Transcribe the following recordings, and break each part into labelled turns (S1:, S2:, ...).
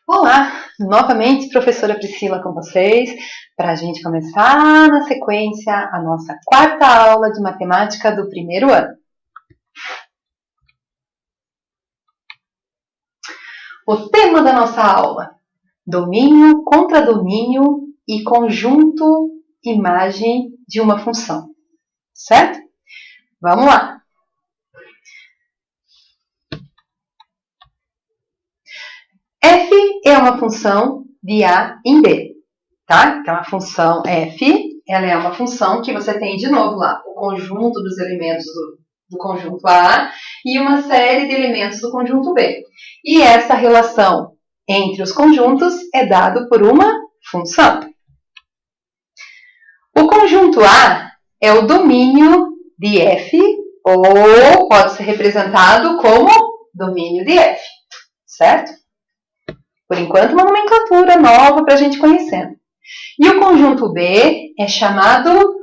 S1: Olá, novamente professora Priscila com vocês, para a gente começar na sequência a nossa quarta aula de matemática do primeiro ano. O tema da nossa aula: domínio, contradomínio e conjunto imagem de uma função, certo? Vamos lá! F é uma função de A em B, tá? Então, a função F, ela é uma função que você tem de novo lá, o conjunto dos elementos do conjunto A e uma série de elementos do conjunto B. E essa relação entre os conjuntos é dado por uma função. O conjunto A é o domínio de F, ou pode ser representado como domínio de F, certo? Por enquanto, uma nomenclatura nova para a gente conhecendo. E o conjunto B é chamado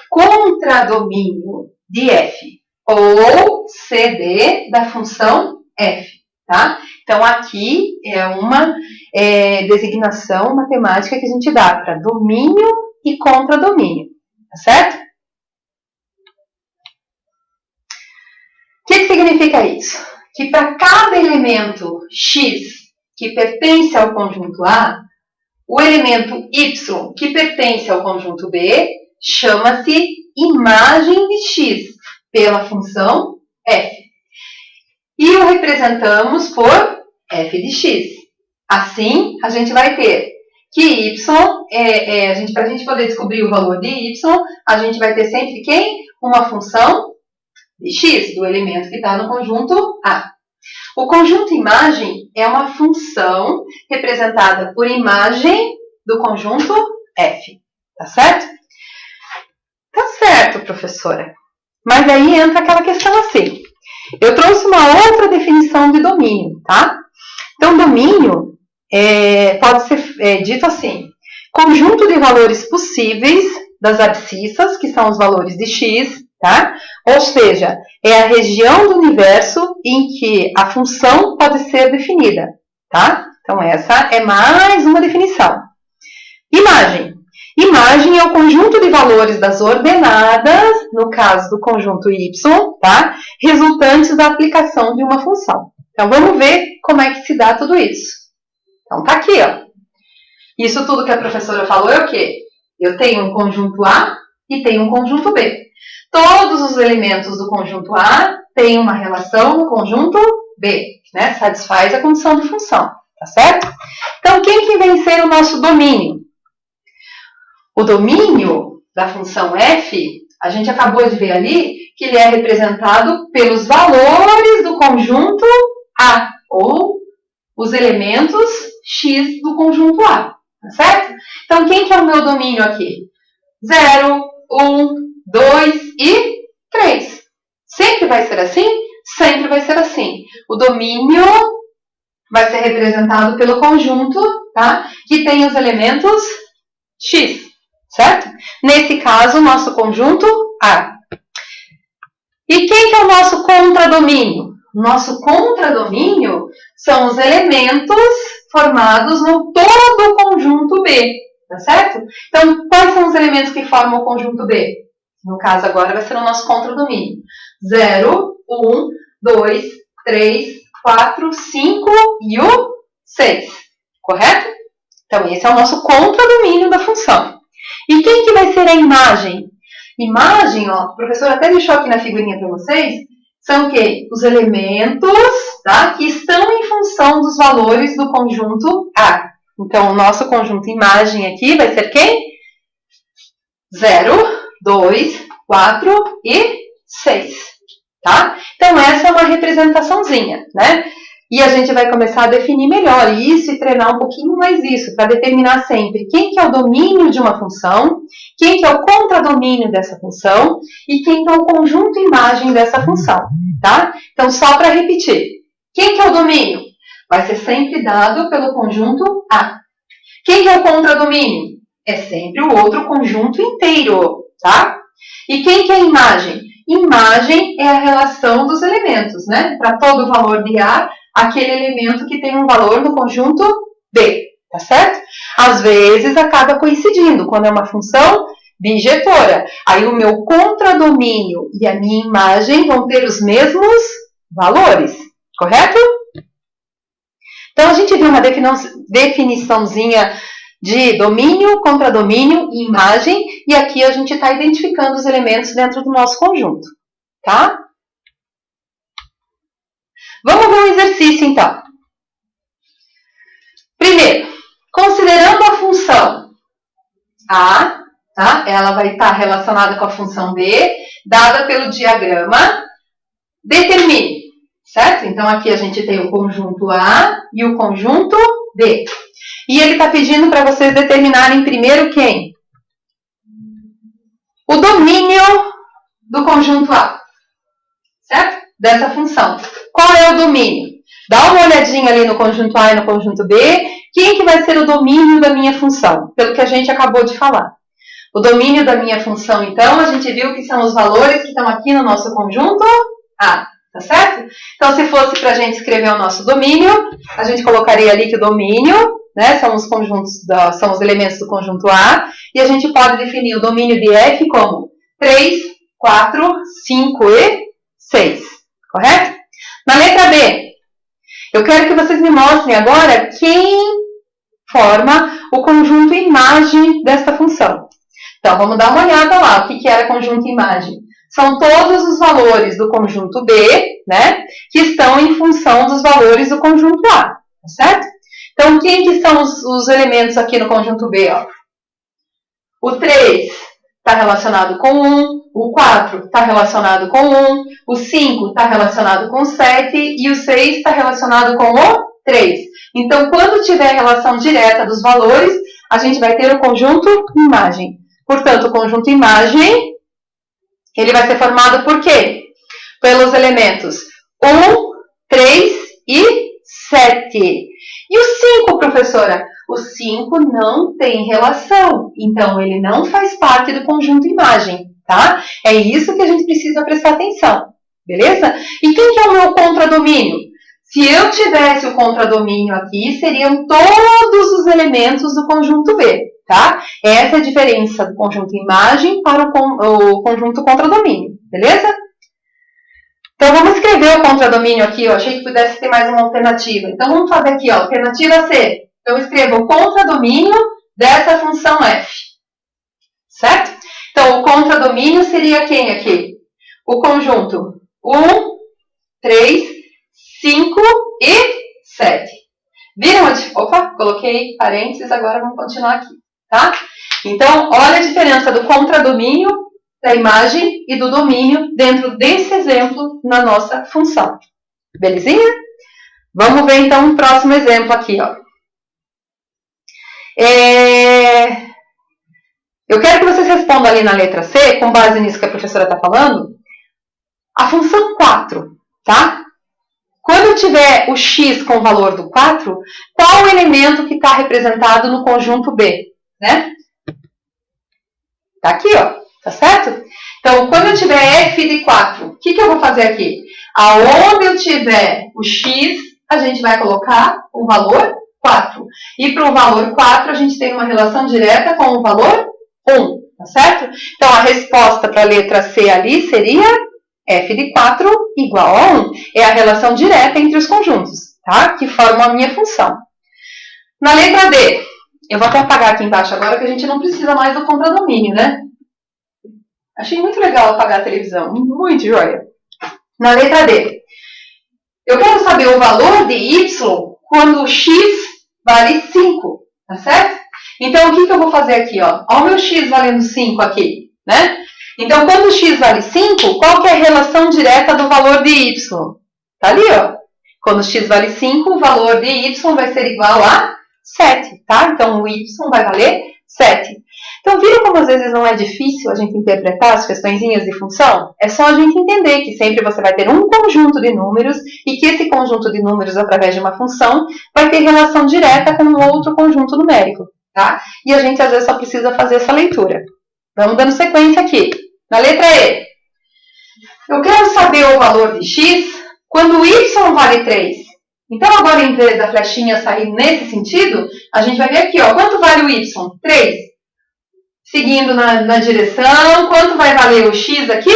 S1: contradomínio de F, ou CD da função F, tá? Então, aqui é uma designação matemática que a gente dá para domínio e contradomínio, tá certo? O que significa isso? Que para cada elemento X que pertence ao conjunto A, o elemento Y que pertence ao conjunto B chama-se imagem de X pela função F. E o representamos por F de X. Assim, a gente vai ter que Y, para a gente poder descobrir o valor de Y, a gente vai ter sempre quem? Uma função de X, do elemento que está no conjunto A. O conjunto imagem é uma função representada por imagem do conjunto F, tá certo? Tá certo, professora. Mas aí entra aquela questão assim. Eu trouxe uma outra definição de domínio, tá? Então, domínio pode ser dito assim: conjunto de valores possíveis das abscissas, que são os valores de X, tá? Ou seja, é a região do universo em que a função pode ser definida, tá? Então, essa é mais uma definição. Imagem. Imagem é o conjunto de valores das ordenadas, no caso do conjunto Y, tá? Resultantes da aplicação de uma função. Então, vamos ver como é que se dá tudo isso. Então, tá aqui, ó. Isso tudo que a professora falou é o quê? Eu tenho um conjunto A e tenho um conjunto B. Todos os elementos do conjunto A têm uma relação no conjunto B, né? Satisfaz a condição de função, tá certo? Então, quem que vem ser o nosso domínio? O domínio da função F, a gente acabou de ver ali que ele é representado pelos valores do conjunto A, ou os elementos X do conjunto A, tá certo? Então, quem que é o meu domínio aqui? 0, 1, 2 e 3. Sempre vai ser assim? Sempre vai ser assim. O domínio vai ser representado pelo conjunto, tá? Que tem os elementos X, certo? Nesse caso, o nosso conjunto A. E quem que é o nosso contradomínio? O nosso contradomínio são os elementos formados no todo o conjunto B, tá certo? Então, quais são os elementos que formam o conjunto B? No caso, agora vai ser o nosso contradomínio. 0, 1, 2, 3, 4, 5 e o 6. Correto? Então, esse é o nosso contradomínio da função. E quem que vai ser a imagem? Imagem, ó, o professor até deixou aqui na figurinha para vocês, são o quê? Os elementos, tá, que estão em função dos valores do conjunto A. Então, o nosso conjunto imagem aqui vai ser quem? 0, 2, 4 e 6, tá? Então, essa é uma representaçãozinha, né? E a gente vai começar a definir melhor isso e treinar um pouquinho mais isso, para determinar sempre quem que é o domínio de uma função, quem que é o contradomínio dessa função e quem que é o conjunto imagem dessa função, tá? Então, só para repetir, quem que é o domínio? Vai ser sempre dado pelo conjunto A. Quem que é o contradomínio? É sempre o outro conjunto inteiro, tá? E quem que é imagem? Imagem é a relação dos elementos, né? Para todo valor de A, aquele elemento que tem um valor no conjunto B, tá certo? Às vezes acaba coincidindo, quando é uma função bijetora. Aí o meu contradomínio e a minha imagem vão ter os mesmos valores, correto? Então a gente viu uma definiçãozinha de domínio, contradomínio e imagem, e aqui a gente está identificando os elementos dentro do nosso conjunto, tá? Vamos ver um exercício, então. Primeiro, considerando a função A, tá? Ela vai estar relacionada com a função B, dada pelo diagrama, determine, certo? Então aqui a gente tem o conjunto A e o conjunto B. E ele está pedindo para vocês determinarem primeiro quem? O domínio do conjunto A, certo? Dessa função. Qual é o domínio? Dá uma olhadinha ali no conjunto A e no conjunto B. Quem que vai ser o domínio da minha função? Pelo que a gente acabou de falar. O domínio da minha função, então, a gente viu que são os valores que estão aqui no nosso conjunto A, tá certo? Então, se fosse para a gente escrever o nosso domínio, a gente colocaria ali que o domínio, né, são os são os elementos do conjunto A, e a gente pode definir o domínio de F como 3, 4, 5 e 6, correto? Na letra B, eu quero que vocês me mostrem agora quem forma o conjunto imagem desta função. Então, vamos dar uma olhada lá, o que era conjunto imagem. São todos os valores do conjunto B, né, que estão em função dos valores do conjunto A, tá certo? Então, quem que são os elementos aqui no conjunto B? Ó? O 3 está relacionado com 1, o 4 está relacionado com 1, o 5 está relacionado com 7 e o 6 está relacionado com o 3. Então, quando tiver relação direta dos valores, a gente vai ter o conjunto imagem. Portanto, o conjunto imagem, ele vai ser formado por quê? Pelos elementos 1, 3 e 7. E o 5, professora? O 5 não tem relação, então ele não faz parte do conjunto imagem, tá? É isso que a gente precisa prestar atenção, beleza? E quem que é o meu contradomínio? Se eu tivesse o contradomínio aqui, seriam todos os elementos do conjunto B, tá? Essa é a diferença do conjunto imagem para o conjunto contradomínio, beleza? Então, vamos escrever o contradomínio aqui, ó. Achei que pudesse ter mais uma alternativa. Então, vamos fazer aqui, ó, alternativa C. Então, eu escrevo o contradomínio dessa função f, certo? Então, o contradomínio seria quem aqui? O conjunto 1, 3, 5 e 7. Viram onde? Opa, coloquei parênteses, agora vamos continuar aqui, tá? Então, olha a diferença do contradomínio da imagem e do domínio dentro desse exemplo na nossa função. Belezinha? Vamos ver então um próximo exemplo aqui, ó. Eu quero que vocês respondam ali na letra C, com base nisso que a professora está falando, a função 4, tá? Quando eu tiver o x com o valor do 4, qual o elemento que está representado no conjunto B, né? Tá aqui, ó. Tá certo? Então, quando eu tiver f de 4, o que eu vou fazer aqui? Aonde eu tiver o x, a gente vai colocar o valor 4. E para o valor 4, a gente tem uma relação direta com o valor 1, tá certo? Então, a resposta para a letra C ali seria f de 4 igual a 1. É a relação direta entre os conjuntos, tá? Que formam a minha função. Na letra D, eu vou até apagar aqui embaixo agora, que a gente não precisa mais do contradomínio, né? Achei muito legal apagar a televisão. Muito joia. Na letra D. Eu quero saber o valor de y quando o x vale 5. Tá certo? Então, o que eu vou fazer aqui? Ó? Olha o meu x valendo 5 aqui. Né? Então, quando o x vale 5, qual que é a relação direta do valor de y? Tá ali, ó. Quando o x vale 5, o valor de y vai ser igual a 7. Tá? Então, o y vai valer 7. Então, viram como às vezes não é difícil a gente interpretar as questõezinhas de função? É só a gente entender que sempre você vai ter um conjunto de números e que esse conjunto de números, através de uma função, vai ter relação direta com um outro conjunto numérico, tá? E a gente às vezes só precisa fazer essa leitura. Vamos dando sequência aqui. Na letra E, eu quero saber o valor de x quando y vale 3. Então, agora, em vez da flechinha sair nesse sentido, a gente vai ver aqui, ó, quanto vale o y? 3. Seguindo na direção, quanto vai valer o x aqui?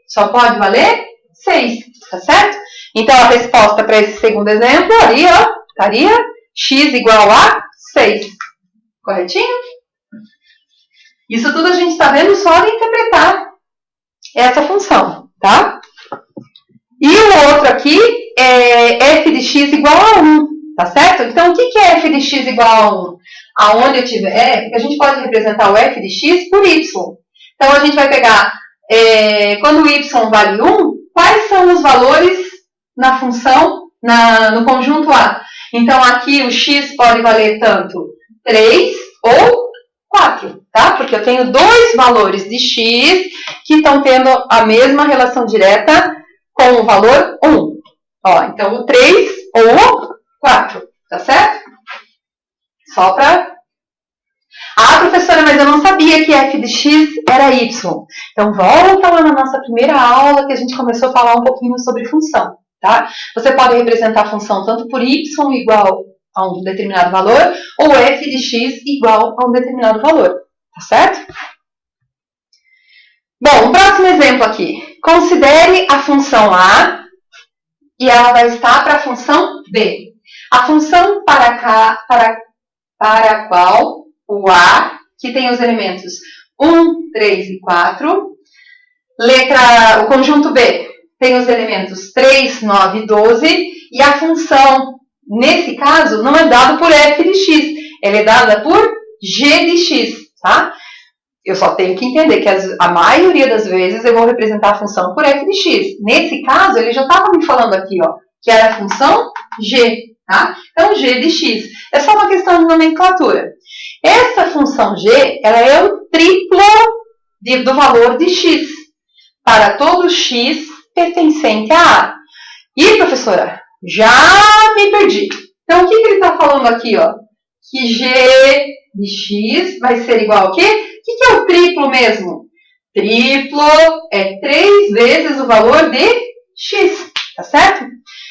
S1: Só pode valer 6, tá certo? Então, a resposta para esse segundo exemplo ali, ó, estaria x igual a 6. Corretinho? Isso tudo a gente está vendo só de interpretar essa função, tá? E o outro aqui é f de x igual a 1, tá certo? Então, o que é f de x igual a 1? Aonde eu tiver, porque a gente pode representar o f de x por y. Então, a gente vai pegar, quando o y vale 1, quais são os valores na função, no conjunto A? Então, aqui o x pode valer tanto 3 ou 4, tá? Porque eu tenho dois valores de x que estão tendo a mesma relação direta com o valor 1. Ó, então, o 3 ou o 4, tá certo? Só para... Ah, professora, mas eu não sabia que f de x era y. Então, volta lá na nossa primeira aula que a gente começou a falar um pouquinho sobre função, tá? Você pode representar a função tanto por y igual a um determinado valor, ou f de x igual a um determinado valor, tá certo? Bom, o próximo exemplo aqui. Considere a função A e ela vai estar para a função B. A função para a qual o A, que tem os elementos 1, 3 e 4, o conjunto B tem os elementos 3, 9 e 12, e a função, nesse caso, não é dada por f de x, ela é dada por g de x, tá? Eu só tenho que entender que a maioria das vezes eu vou representar a função por f de x. Nesse caso, ele já estava me falando aqui, ó, que era a função g, tá? Então, g de x. É só uma questão de nomenclatura. Essa função g, ela é o triplo do valor de x, para todo x pertencente a A. E, professora, já me perdi. Então, o que ele está falando aqui, ó? Que g de x vai ser igual a quê? O que é o triplo mesmo? Triplo é 3 vezes o valor de x, tá certo?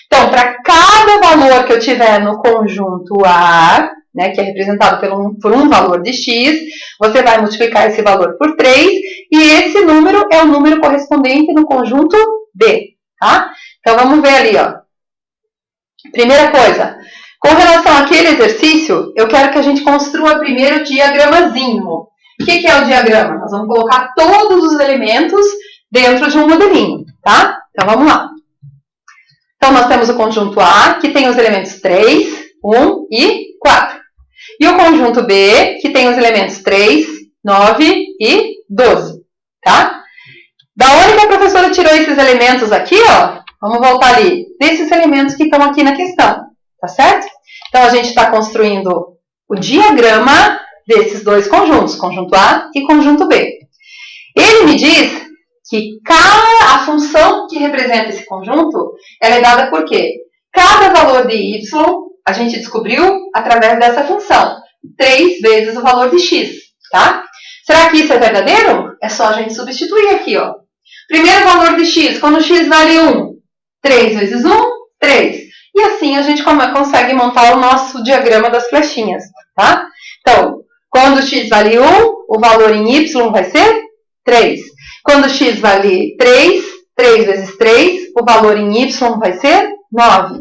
S1: Então, para cada valor que eu tiver no conjunto A, né, que é representado por um valor de x, você vai multiplicar esse valor por 3, e esse número é o número correspondente no conjunto B, tá? Então, vamos ver ali, ó. Primeira coisa, com relação àquele exercício, eu quero que a gente construa primeiro o diagramazinho. O que é o diagrama? Nós vamos colocar todos os elementos dentro de um modelinho, tá? Então, vamos lá. Então, nós temos o conjunto A, que tem os elementos 3, 1 e 4. E o conjunto B, que tem os elementos 3, 9 e 12, tá? Da onde que a professora tirou esses elementos aqui, ó? Vamos voltar ali. Desses elementos que estão aqui na questão, tá certo? Então, a gente está construindo o diagrama desses dois conjuntos, conjunto A e conjunto B. Ele me diz que a função que representa esse conjunto, ela é dada por quê? Cada valor de y, a gente descobriu através dessa função, 3 vezes o valor de x, tá? Será que isso é verdadeiro? É só a gente substituir aqui, ó. Primeiro valor de x, quando x vale 1, 3 vezes 1, 3. E assim a gente consegue montar o nosso diagrama das flechinhas, tá? Então, quando x vale 1, o valor em y vai ser 3. Quando x vale 3, 3 vezes 3, o valor em y vai ser 9.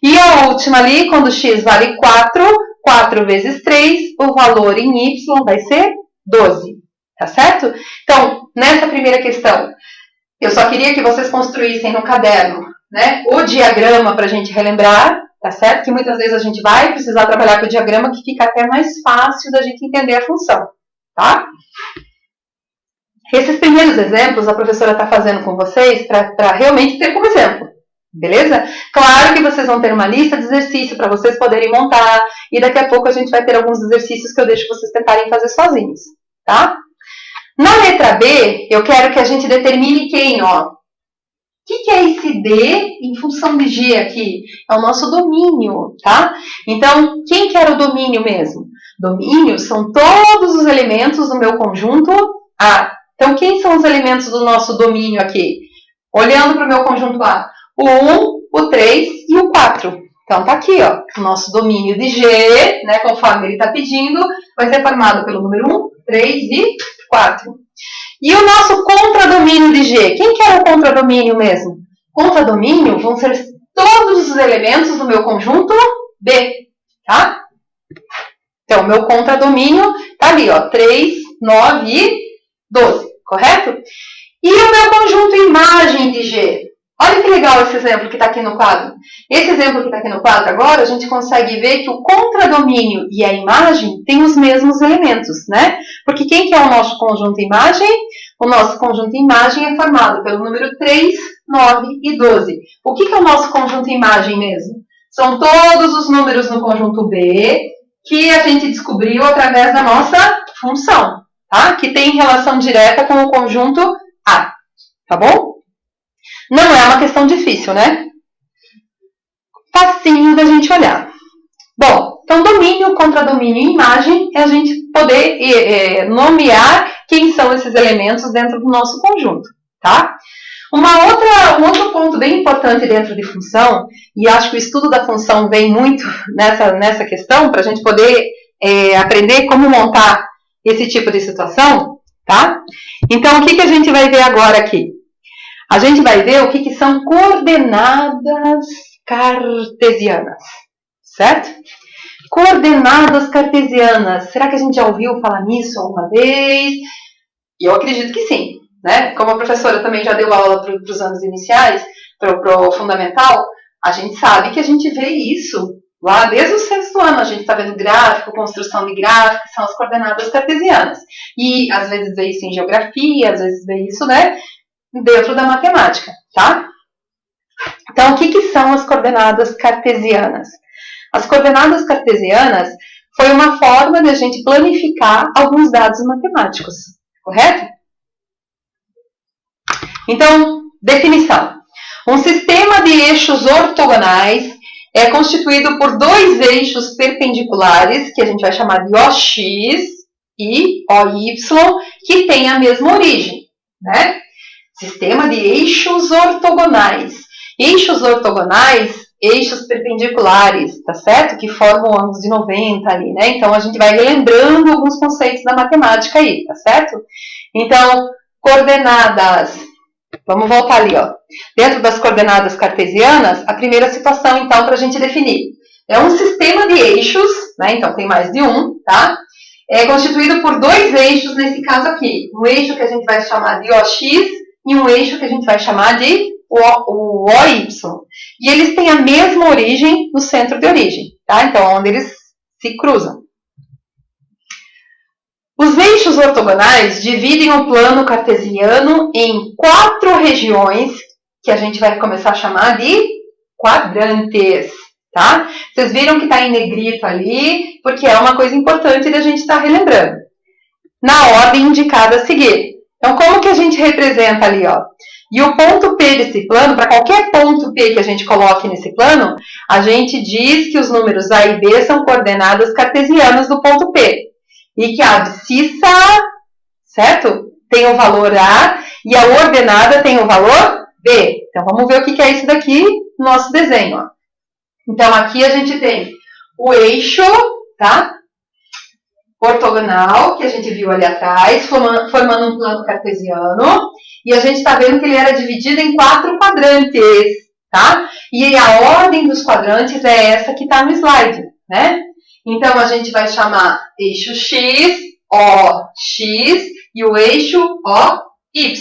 S1: E a última ali, quando x vale 4, 4 vezes 3, o valor em y vai ser 12. Tá certo? Então, nessa primeira questão, eu só queria que vocês construíssem no caderno, né, o diagrama para a gente relembrar, tá certo? Que muitas vezes a gente vai precisar trabalhar com o diagrama, que fica até mais fácil da gente entender a função, tá? Esses primeiros exemplos a professora está fazendo com vocês para realmente ter como exemplo, beleza? Claro que vocês vão ter uma lista de exercícios para vocês poderem montar, e daqui a pouco a gente vai ter alguns exercícios que eu deixo vocês tentarem fazer sozinhos, tá? Na letra B, eu quero que a gente determine quem, ó. O que é esse D em função de G aqui? É o nosso domínio, tá? Então, quem que era o domínio mesmo? Domínio são todos os elementos do meu conjunto A. Então, quem são os elementos do nosso domínio aqui? Olhando para o meu conjunto A, o 1, o 3 e o 4. Então, tá aqui, ó, o nosso domínio de G, né, conforme ele está pedindo, vai ser formado pelo número 1, 3 e 4. E o nosso contradomínio de G? Quem que é o contradomínio mesmo? Contradomínio vão ser todos os elementos do meu conjunto B, tá? Então, o meu contradomínio tá ali, ó, 3, 9 e 12, correto? E o meu conjunto imagem de G? Olha que legal esse exemplo que está aqui no quadro. Esse exemplo que está aqui no quadro agora, a gente consegue ver que o contradomínio e a imagem têm os mesmos elementos, né? Porque quem que é o nosso conjunto imagem? O nosso conjunto imagem é formado pelo número 3, 9 e 12. O que é o nosso conjunto imagem mesmo? São todos os números no conjunto B que a gente descobriu através da nossa função, tá? Que tem relação direta com o conjunto A, tá bom? Não é uma questão difícil, né? Facinho da gente olhar. Bom, então domínio, contradomínio e imagem é a gente poder nomear quem são esses elementos dentro do nosso conjunto, tá? Um outro ponto bem importante dentro de função, e acho que o estudo da função vem muito nessa questão, para a gente poder aprender como montar esse tipo de situação, tá? Então, o que a gente vai ver agora aqui? A gente vai ver o que são coordenadas cartesianas, certo? Coordenadas cartesianas. Será que a gente já ouviu falar nisso alguma vez? E eu acredito que sim, né? Como a professora também já deu aula para os anos iniciais, para o fundamental, a gente sabe que a gente vê isso lá desde o sexto ano. A gente está vendo gráfico, construção de gráfico, que são as coordenadas cartesianas. E às vezes vê isso em geografia, às vezes vê isso, né, dentro da matemática, tá? Então, o que são as coordenadas cartesianas? As coordenadas cartesianas foi uma forma de a gente planificar alguns dados matemáticos, correto? Então, definição. Um sistema de eixos ortogonais é constituído por dois eixos perpendiculares, que a gente vai chamar de OX e OY, que têm a mesma origem, né? Sistema de eixos ortogonais. Eixos ortogonais, eixos perpendiculares, tá certo? Que formam ângulos de 90 ali, né? Então, a gente vai relembrando alguns conceitos da matemática aí, tá certo? Então, coordenadas. Vamos voltar ali, ó. Dentro das coordenadas cartesianas, a primeira situação, então, para a gente definir. É um sistema de eixos, né? Então, tem mais de um, tá? É constituído por dois eixos, nesse caso aqui. Um eixo que a gente vai chamar de OX e um eixo que a gente vai chamar de o OY. E eles têm a mesma origem no centro de origem, tá? Então, onde eles se cruzam. Os eixos ortogonais dividem o plano cartesiano em 4 regiões, que a gente vai começar a chamar de quadrantes, tá? Vocês viram que está em negrito ali, porque é uma coisa importante da gente estar relembrando. Na ordem indicada a seguir. Então, como que a gente representa ali, ó? E o ponto P desse plano, para qualquer ponto P que a gente coloque nesse plano, a gente diz que os números A e B são coordenadas cartesianas do ponto P. E que a abscissa, certo? Tem o valor A e a ordenada tem o valor B. Então, vamos ver o que é isso daqui no nosso desenho, ó. Então, aqui a gente tem o eixo, tá? Ortogonal, que a gente viu ali atrás, formando um plano cartesiano. E a gente está vendo que ele era dividido em 4 quadrantes, tá? E a ordem dos quadrantes é essa que está no slide, né? Então, a gente vai chamar eixo X, OX, e o eixo OY,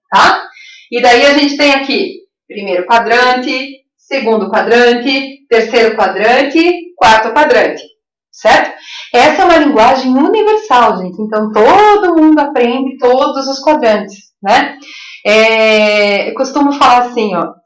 S1: tá? E daí a gente tem aqui primeiro quadrante, segundo quadrante, terceiro quadrante, quarto quadrante, certo? Essa é uma linguagem universal, gente. Então, todo mundo aprende todos os quadrantes, né? Eu costumo falar assim, ó.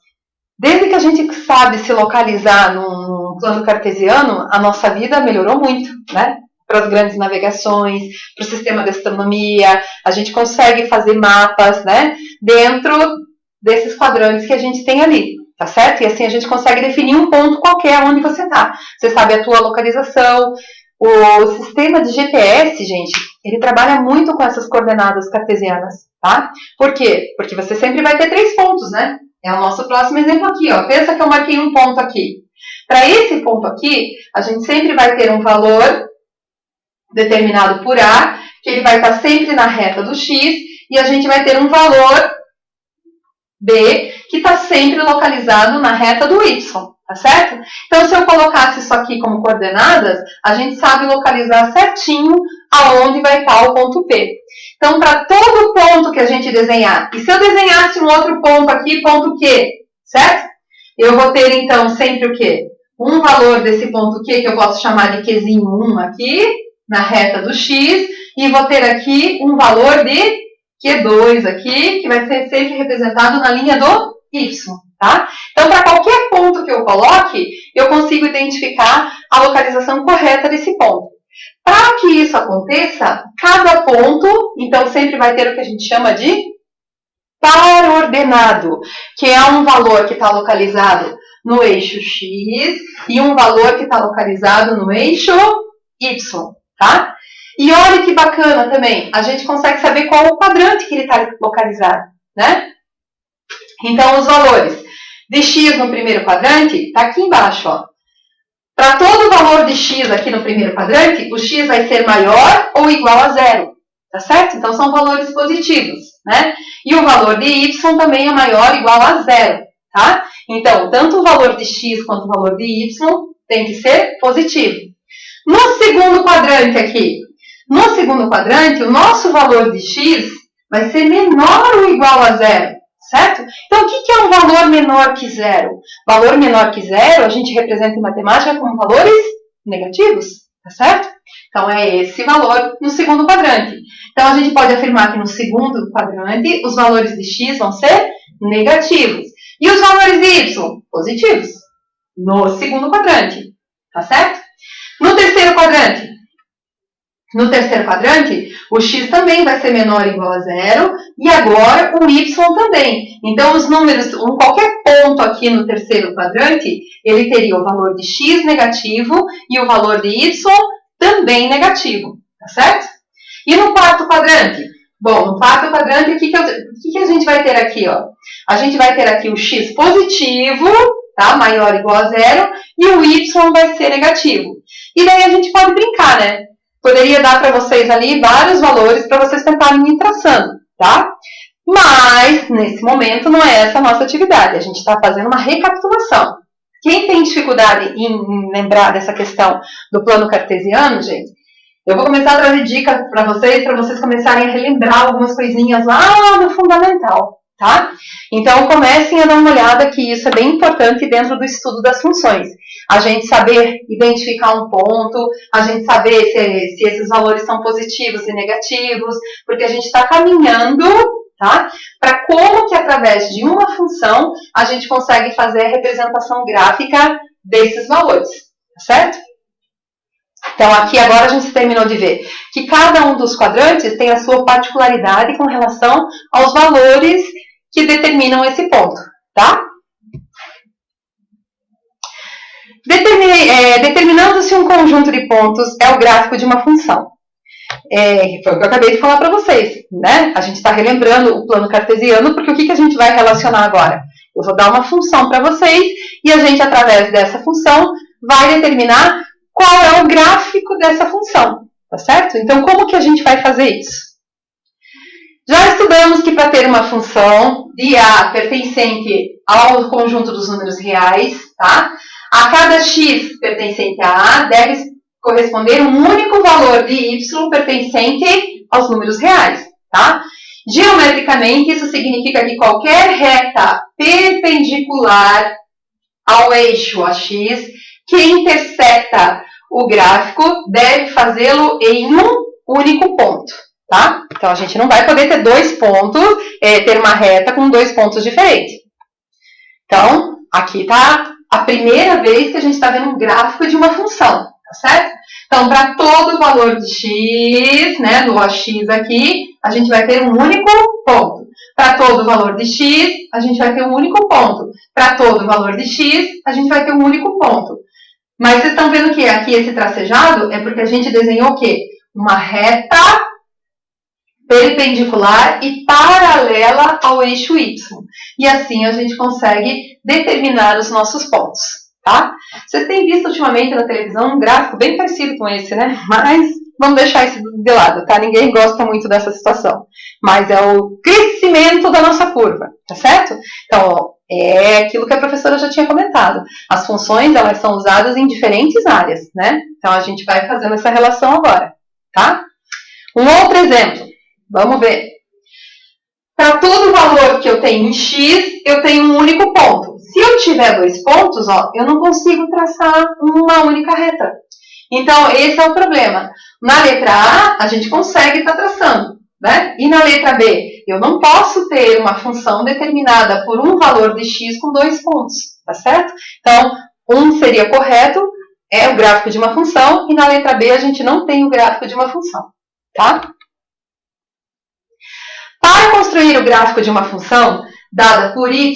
S1: Desde que a gente sabe se localizar num plano cartesiano, a nossa vida melhorou muito, né? Para as grandes navegações, para o sistema de astronomia, a gente consegue fazer mapas, né? Dentro desses quadrantes que a gente tem ali, tá certo? E assim a gente consegue definir um ponto qualquer onde você está. Você sabe a tua localização. O sistema de GPS, gente, ele trabalha muito com essas coordenadas cartesianas, tá? Por quê? Porque você sempre vai ter 3 pontos, né? É o nosso próximo exemplo aqui, ó. Pensa que eu marquei um ponto aqui. Para esse ponto aqui, a gente sempre vai ter um valor determinado por A, que ele vai estar sempre na reta do x, e a gente vai ter um valor B, que está sempre localizado na reta do y, tá certo? Então, se eu colocasse isso aqui como coordenadas, a gente sabe localizar certinho aonde vai estar o ponto P. Então, para todo ponto que a gente desenhar, e se eu desenhasse um outro ponto aqui, ponto Q, certo? Eu vou ter, então, sempre o quê? Um valor desse ponto Q, que eu posso chamar de Qzinho 1 aqui, na reta do x, e vou ter aqui um valor de Q2 aqui, que vai ser sempre representado na linha do y, tá? Então, para qualquer ponto que eu coloque, eu consigo identificar a localização correta desse ponto. Para que isso aconteça, cada ponto, então, sempre vai ter o que a gente chama de par ordenado, que é um valor que está localizado no eixo x e um valor que está localizado no eixo y, tá? E olha que bacana também, a gente consegue saber qual o quadrante que ele está localizado, né? Então, os valores de x no primeiro quadrante, está aqui embaixo, ó. Para todo valor de x aqui no primeiro quadrante, o x vai ser maior ou igual a 0, tá certo? Então, são valores positivos, né? E o valor de y também é maior ou igual a 0, tá? Então, tanto o valor de x quanto o valor de y tem que ser positivo. No segundo quadrante aqui, no segundo quadrante, o nosso valor de x vai ser menor ou igual a 0, certo? Então, o que é um valor menor que 0? Valor menor que 0, a gente representa em matemática como valores negativos, tá certo? Então, é esse valor no segundo quadrante. Então, a gente pode afirmar que no segundo quadrante, os valores de x vão ser negativos. E os valores de y? Positivos. No segundo quadrante, tá certo? No terceiro quadrante, o x também vai ser menor ou igual a 0, e agora o y também. Então, os números, qualquer ponto aqui no terceiro quadrante, ele teria o valor de x negativo e o valor de y também negativo, tá certo? E no quarto quadrante? Bom, no quarto quadrante, o que a gente vai ter aqui, ó? A gente vai ter aqui o x positivo, tá? Maior ou igual a 0, e o y vai ser negativo. E daí a gente pode brincar, né? Poderia dar para vocês ali vários valores para vocês tentarem ir traçando, tá? Mas, nesse momento, não é essa a nossa atividade. A gente está fazendo uma recapitulação. Quem tem dificuldade em lembrar dessa questão do plano cartesiano, gente, eu vou começar a trazer dicas para vocês começarem a relembrar algumas coisinhas lá no fundamental, tá? Então, comecem a dar uma olhada que isso é bem importante dentro do estudo das funções. A gente saber identificar um ponto, a gente saber se esses valores são positivos e negativos, porque a gente está caminhando, tá? Para como que através de uma função a gente consegue fazer a representação gráfica desses valores, tá certo? Então, aqui agora a gente terminou de ver que cada um dos quadrantes tem a sua particularidade com relação aos valores que determinam esse ponto, tá? Determinando-se um conjunto de pontos é o gráfico de uma função. Foi o que eu acabei de falar para vocês, né? A gente está relembrando o plano cartesiano, porque o que a gente vai relacionar agora? Eu vou dar uma função para vocês e a gente, através dessa função, vai determinar qual é o gráfico dessa função, tá certo? Então, como que a gente vai fazer isso? Já estudamos que para ter uma função de A pertencente ao conjunto dos números reais, tá? A cada x pertencente a A deve corresponder um único valor de y pertencente aos números reais, tá? Geometricamente, isso significa que qualquer reta perpendicular ao eixo AX que intersecta o gráfico deve fazê-lo em um único ponto, tá? Então, a gente não vai poder ter dois pontos, ter uma reta com dois pontos diferentes. Então, aqui está a primeira vez que a gente está vendo um gráfico de uma função, tá certo? Então, para todo valor de x, né, do AX aqui, a gente vai ter um único ponto. Para todo valor de x, a gente vai ter um único ponto. Para todo valor de x, a gente vai ter um único ponto. Mas vocês estão vendo que aqui esse tracejado é porque a gente desenhou o quê? Uma reta perpendicular e paralela ao eixo Y. E assim a gente consegue determinar os nossos pontos, tá? Vocês têm visto ultimamente na televisão um gráfico bem parecido com esse, né? Mas vamos deixar isso de lado, tá? Ninguém gosta muito dessa situação. Mas é o crescimento da nossa curva, tá certo? Então, ó, é aquilo que a professora já tinha comentado. As funções, elas são usadas em diferentes áreas, né? Então, a gente vai fazendo essa relação agora, tá? Um outro exemplo. Vamos ver. Para todo valor que eu tenho em x, eu tenho um único ponto. Se eu tiver dois pontos, ó, eu não consigo traçar uma única reta. Então, esse é o problema. Na letra A, a gente consegue estar traçando, né? E na letra B, eu não posso ter uma função determinada por um valor de x com dois pontos, tá certo? Então, um seria correto, é o gráfico de uma função, e na letra B a gente não tem o gráfico de uma função, tá? Para construir o gráfico de uma função dada por y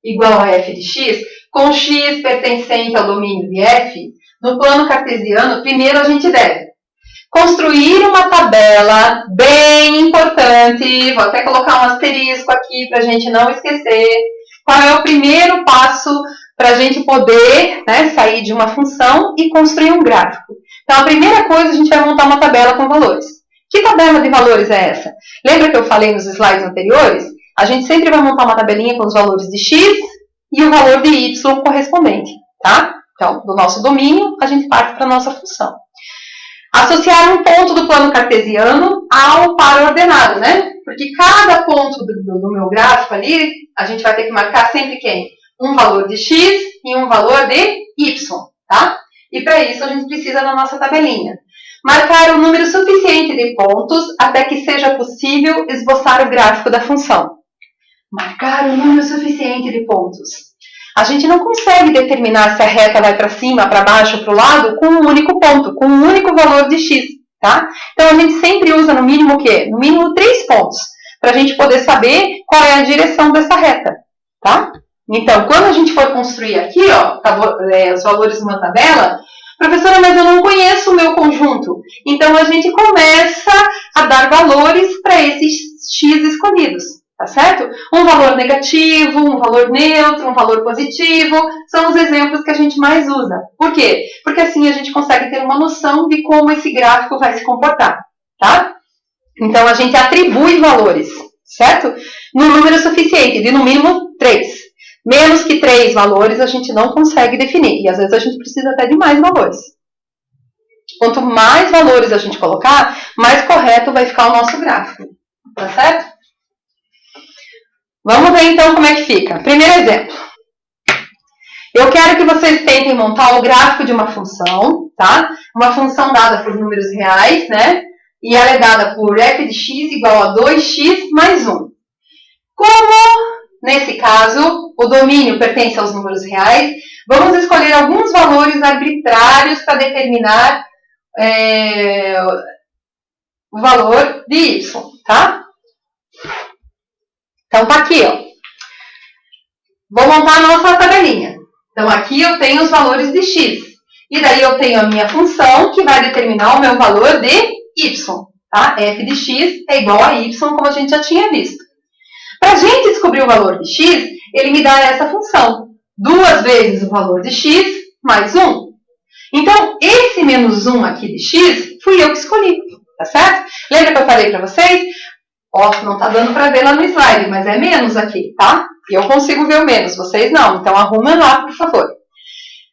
S1: igual a f de x, com x pertencente ao domínio de f, no plano cartesiano, primeiro a gente deve construir uma tabela bem importante, vou até colocar um asterisco aqui para a gente não esquecer, qual é o primeiro passo para a gente poder, né, sair de uma função e construir um gráfico. Então, a primeira coisa, a gente vai montar uma tabela com valores. Que tabela de valores é essa? Lembra que eu falei nos slides anteriores? A gente sempre vai montar uma tabelinha com os valores de x e o valor de y correspondente, tá? Então, do nosso domínio, a gente parte para a nossa função. Associar um ponto do plano cartesiano ao par ordenado, né? Porque cada ponto do meu gráfico ali, a gente vai ter que marcar sempre quem? Um valor de x e um valor de y, tá? E para isso a gente precisa da nossa tabelinha. Marcar um número suficiente de pontos até que seja possível esboçar o gráfico da função. Marcar um número suficiente de pontos. A gente não consegue determinar se a reta vai para cima, para baixo, para o lado, com um único ponto, com um único valor de x, tá? Então, a gente sempre usa no mínimo o quê? No mínimo 3 pontos, para a gente poder saber qual é a direção dessa reta, tá? Então, quando a gente for construir aqui, ó, os valores de uma tabela, professora, mas eu não conheço o meu conjunto. Então, a gente começa a dar valores para esses x escolhidos, tá certo? Um valor negativo, um valor neutro, um valor positivo, são os exemplos que a gente mais usa. Por quê? Porque assim a gente consegue ter uma noção de como esse gráfico vai se comportar, tá? Então, a gente atribui valores, certo? No número suficiente, de no mínimo 3. Menos que 3 valores a gente não consegue definir. E às vezes a gente precisa até de mais valores. Quanto mais valores a gente colocar, mais correto vai ficar o nosso gráfico. Tá certo? Vamos ver então como é que fica. Primeiro exemplo. Eu quero que vocês tentem montar o gráfico de uma função, tá? Uma função dada por números reais, né? E ela é dada por f de x igual a 2x mais 1. Como, nesse caso, o domínio pertence aos números reais, vamos escolher alguns valores arbitrários para determinar o valor de y, tá? Então, tá aqui, ó. Vou montar a nossa tabelinha. Então, aqui eu tenho os valores de x. E daí eu tenho a minha função, que vai determinar o meu valor de y, tá? f de x é igual a y, como a gente já tinha visto. Para a gente descobrir o valor de x, ele me dá essa função. 2 vezes o valor de x mais 1. Então, esse menos 1 aqui de x, fui eu que escolhi, tá certo? Lembra que eu falei para vocês? Ó, não tá dando para ver lá no slide, mas é menos aqui, tá? Eu consigo ver o menos, vocês não. Então, arrumem lá, por favor.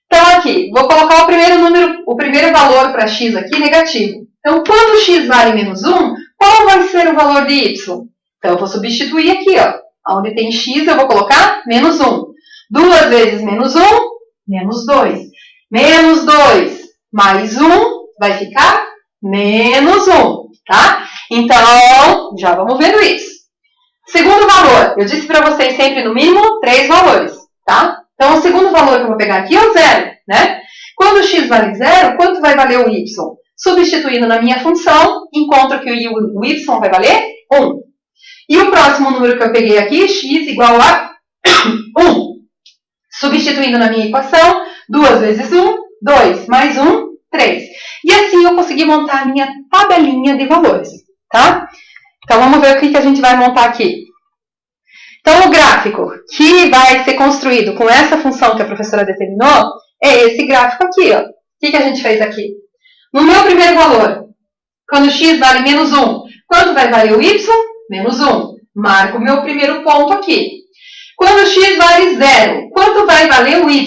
S1: Então, aqui, vou colocar o primeiro valor para x aqui, negativo. Então, quando x vale menos 1, qual vai ser o valor de y? Então, eu vou substituir aqui, ó. Onde tem x, eu vou colocar menos 1. 2 vezes menos 1, menos 2. Menos 2 mais 1 vai ficar menos 1, tá? Então, já vamos vendo isso. Segundo valor, eu disse para vocês sempre no mínimo 3 valores, tá? Então, o segundo valor que eu vou pegar aqui é o 0, né? Quando x vale 0, quanto vai valer o y? Substituindo na minha função, encontro que o y vai valer 1. E o próximo número que eu peguei aqui, x igual a 1. Substituindo na minha equação, 2 vezes 1, 2, mais 1, 3. E assim eu consegui montar a minha tabelinha de valores, tá? Então, vamos ver o que a gente vai montar aqui. Então, o gráfico que vai ser construído com essa função que a professora determinou é esse gráfico aqui, ó. O que a gente fez aqui? No meu primeiro valor, quando x vale menos 1, quanto vai valer o y? Menos 1. Marco o meu primeiro ponto aqui. Quando x vale 0, quanto vai valer o y?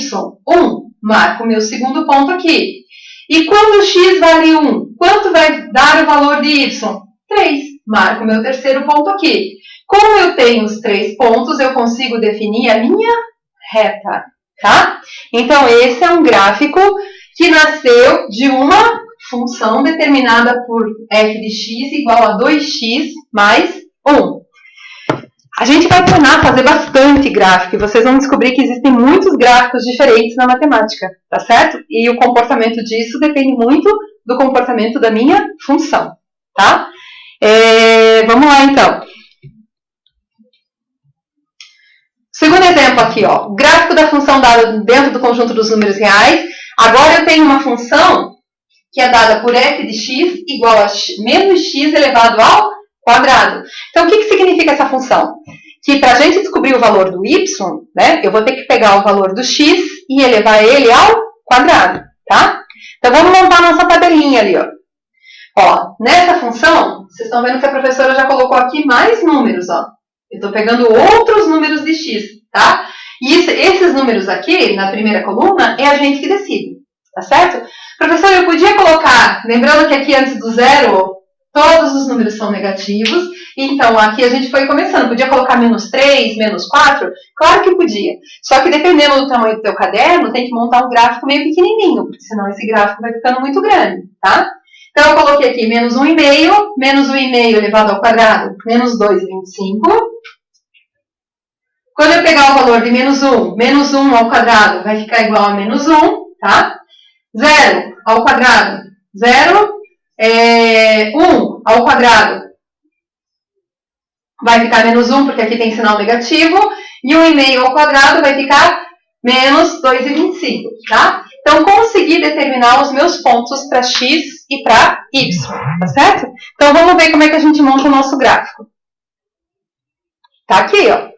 S1: 1. Marco o meu segundo ponto aqui. E quando x vale 1, quanto vai dar o valor de y? 3. Marco o meu terceiro ponto aqui. Como eu tenho os 3 pontos, eu consigo definir a minha reta, tá? Então, esse é um gráfico que nasceu de uma função determinada por f de x igual a 2x mais 1. A gente vai treinar a fazer bastante gráfico e vocês vão descobrir que existem muitos gráficos diferentes na matemática, tá certo? E o comportamento disso depende muito do comportamento da minha função, tá? Vamos lá, então. Segundo exemplo aqui, ó, gráfico da função dada dentro do conjunto dos números reais. Agora eu tenho uma função que é dada por f de x igual a menos x elevado ao quadrado. Então, o que significa essa função? Que para a gente descobrir o valor do y, né, eu vou ter que pegar o valor do x e elevar ele ao quadrado, tá? Então, vamos montar a nossa tabelinha ali, ó. Ó, nessa função, vocês estão vendo que a professora já colocou aqui mais números, ó. Eu estou pegando outros números de x, tá? E esses números aqui, na primeira coluna, é a gente que decide, tá certo? Professor, eu podia colocar, lembrando que aqui antes do zero, todos os números são negativos, então aqui a gente foi começando, podia colocar menos 3, menos 4? Claro que podia, só que dependendo do tamanho do teu caderno, tem que montar um gráfico meio pequenininho, porque senão esse gráfico vai ficando muito grande, tá? Então eu coloquei aqui menos 1,5, menos 1,5 elevado ao quadrado, menos 2,25. Quando eu pegar o valor de menos 1 ao quadrado vai ficar igual a menos 1, tá? 0 ao quadrado, 0. 1 ao quadrado vai ficar menos 1, porque aqui tem sinal negativo. E 1,5 ao quadrado vai ficar menos 2,25, tá? Então, consegui determinar os meus pontos para x e para y, tá certo? Então, vamos ver como é que a gente monta o nosso gráfico. Tá aqui, ó.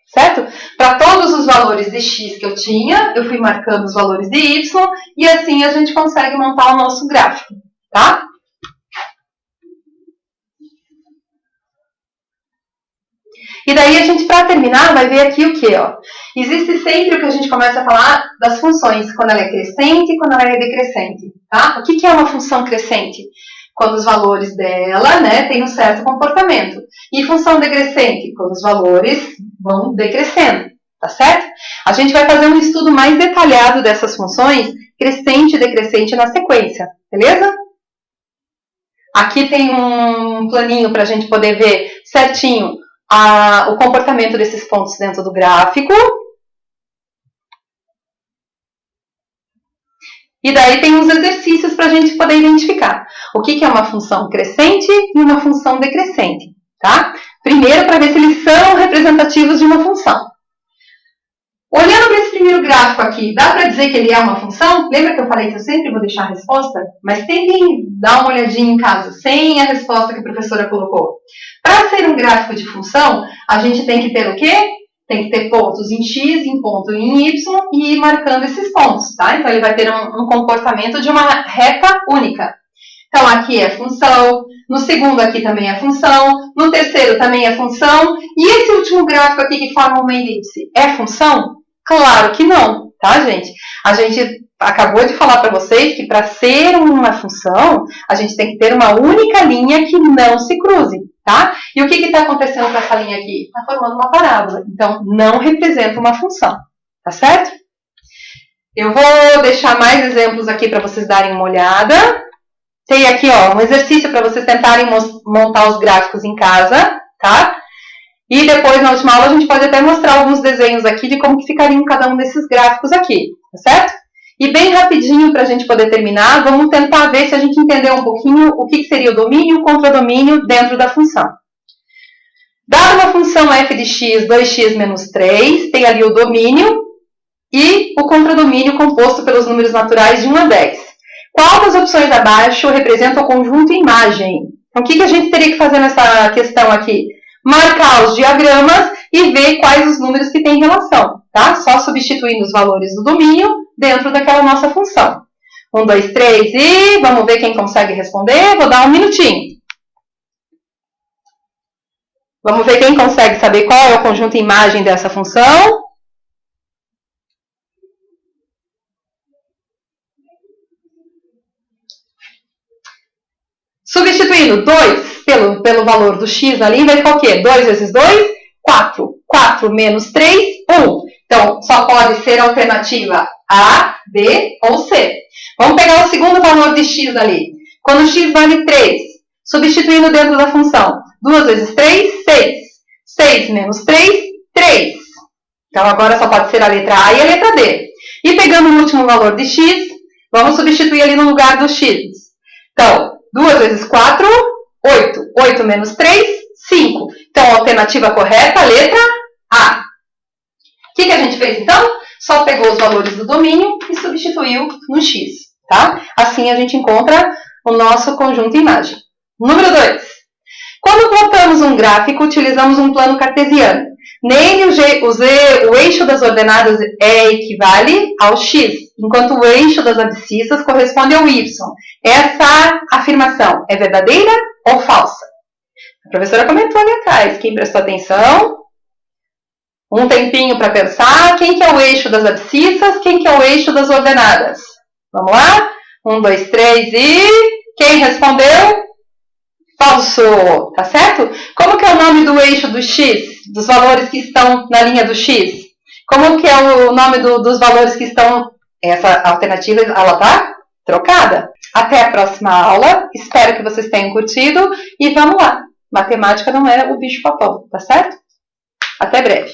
S1: Certo? Para todos os valores de x que eu tinha, eu fui marcando os valores de y, e assim a gente consegue montar o nosso gráfico, tá? E daí a gente, para terminar, vai ver aqui o que, ó. Existe sempre o que a gente começa a falar das funções, quando ela é crescente e quando ela é decrescente, tá? O que é uma função crescente? Quando os valores dela, né, têm um certo comportamento. E função decrescente, quando os valores vão decrescendo, tá certo? A gente vai fazer um estudo mais detalhado dessas funções, crescente e decrescente na sequência, beleza? Aqui tem um planinho para a gente poder ver certinho o comportamento desses pontos dentro do gráfico. E daí tem uns exercícios para a gente poder identificar o que é uma função crescente e uma função decrescente, tá? Primeiro, para ver se eles são representativos de uma função. Olhando para esse primeiro gráfico aqui, dá para dizer que ele é uma função? Lembra que eu falei que eu sempre vou deixar a resposta? Mas tentem dar uma olhadinha em casa, sem a resposta que a professora colocou. Para ser um gráfico de função, a gente tem que ter o quê? Tem que ter pontos em x, em ponto em y e ir marcando esses pontos, tá? Então, ele vai ter um comportamento de uma reta única. Então, aqui é função, no segundo aqui também é função, no terceiro também é função. E esse último gráfico aqui que forma uma elipse é função? Claro que não, tá, gente? A gente acabou de falar para vocês que para ser uma função, a gente tem que ter uma única linha que não se cruze, tá? E o que está acontecendo com essa linha aqui? Está formando uma parábola, então não representa uma função, tá certo? Eu vou deixar mais exemplos aqui para vocês darem uma olhada. Tem aqui, ó, um exercício para vocês tentarem montar os gráficos em casa, tá? E depois, na última aula, a gente pode até mostrar alguns desenhos aqui de como que ficariam cada um desses gráficos aqui, tá certo? E bem rapidinho, para a gente poder terminar, vamos tentar ver se a gente entendeu um pouquinho o que seria o domínio e o contradomínio dentro da função. Dada uma função f de x, 2x menos 3, tem ali o domínio e o contradomínio composto pelos números naturais de 1 a 10. Qual das opções abaixo representa o conjunto imagem? Então, o que a gente teria que fazer nessa questão aqui? Marcar os diagramas e ver quais os números que têm relação, tá? Só substituindo os valores do domínio dentro daquela nossa função. 1, 2, 3 e vamos ver quem consegue responder. Vou dar um minutinho. Vamos ver quem consegue saber qual é o conjunto imagem dessa função. Substituindo 2 pelo valor do x ali, vai ficar o quê? 2 vezes 2, 4. 4 menos 3, 1. Então, só pode ser a alternativa A, B ou C. Vamos pegar o segundo valor de x ali. Quando x vale 3, substituindo dentro da função. 2 vezes 3, 6. 6 menos 3, 3. Então, agora só pode ser a letra A e a letra D. E pegando o último valor de x, vamos substituir ali no lugar do x. Então, 2 vezes 4, 8. 8 menos 3, 5. Então, a alternativa correta, a letra A. O que a gente fez, então? Só pegou os valores do domínio e substituiu no x, tá? Assim, a gente encontra o nosso conjunto imagem. Número 2. Quando plotamos um gráfico, utilizamos um plano cartesiano. Nele, o eixo das ordenadas equivale ao x, enquanto o eixo das abscissas corresponde ao y. Essa afirmação é verdadeira ou falsa? A professora comentou ali atrás. Quem prestou atenção? Um tempinho para pensar. Quem que é o eixo das abscissas? Quem que é o eixo das ordenadas? Vamos lá? 1, 2, 3 e... Quem respondeu? Falso, tá certo? Como que é o nome do eixo do x, dos valores que estão na linha do x? Como que é o nome dos valores que estão... Essa alternativa, ela tá trocada. Até a próxima aula. Espero que vocês tenham curtido. E vamos lá. Matemática não é o bicho papão, tá certo? Até breve.